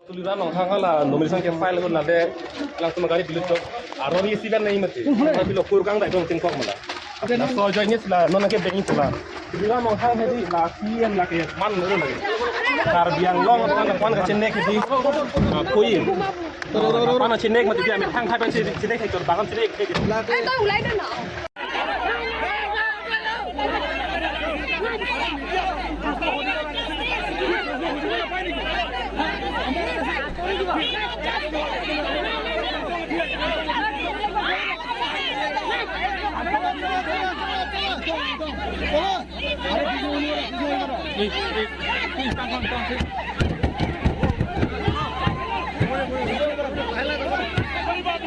Tuliran nongkhang lah nomination ke file ko nade langsung magari bilut to aron isi ban nahi mati tapi lo kurang dai dong tingkok mala na so join ni sila non ke banking pula tuliran nongkhang hedi la sian la ke man no lagi kar biang long kon ka chenek hedi koi pana chenek mati dia mit hang thai ban chenek hai jor bagan chenek ke Ai tôi lấy đó nọ.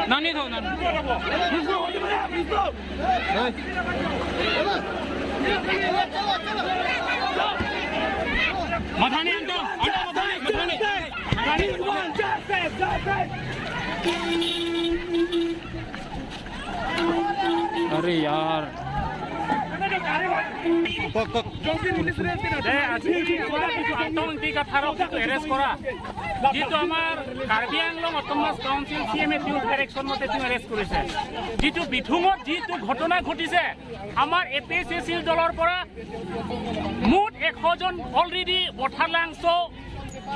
Nani thôi nani. Mathani anda mathani. अरे यार যিটো আমাৰ Karbi Anglong autonomous council CMATU direction মতে arrest কৰিছে যিটো বিধুমত যিটো ঘটনা ঘটিছে আমাৰ APSCL দলৰ পৰা মুঠ 100 জন অলৰেডি অঠালাংশ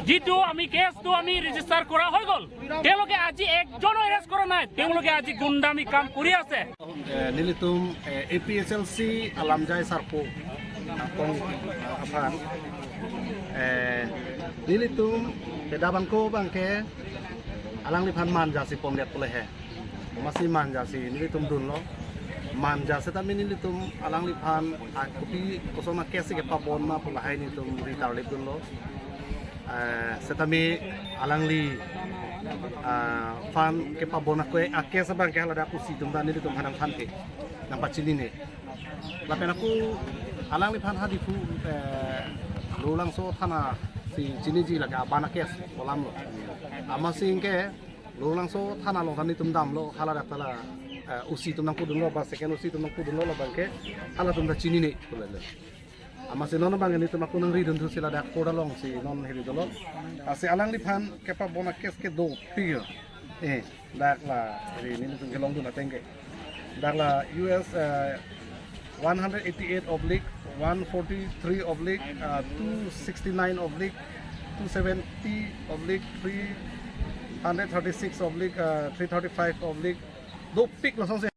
যিটো আমি কেছটো আমি ৰেজিষ্টাৰ কৰা হৈ গ'ল তেওঁলোকে আজি একজনো এৰেষ্ট কৰা নাই তেওঁলোকে আজি গুণ্ডামি কাম কৰি আছে Nilitum APSLC Alamjai Sarpo Apong Afan Nilitum Pedabangko Bangke Alang Lipan Manja si Pomlet Polehe Masih manja si Nilitum Dunlo Manja setami Nilitum Alang Lipan Akupi Kosoma Kesi ke Papon Ma Polahai Nilitum Ritar Lip Dunlo Setami Alang Li fan ke pabona ko ake sabang ke halada aku situm dan ini tum hanang fan ke nampak cili ne lapen aku alang li fan hadifu lulang so thana si cini ji laga bana kes kolam lo amasing ke lulang so thana lo thani tum dam lo halada tala usi tum nang kudun lo ba second usi tum nang kudun lo bangke hala tum da cini ne kulele Amasi nono bang ini tumak kunang ridun tu sila dak koda long si non hiri dolo. Asi alang lipan kepa bona kes ke do pigyo. Dak la ini tu kelong tu na tengke. Dak la US 188 oblique 143 oblique 269 oblique 270 oblique 336 oblique 335 oblique do pig lo song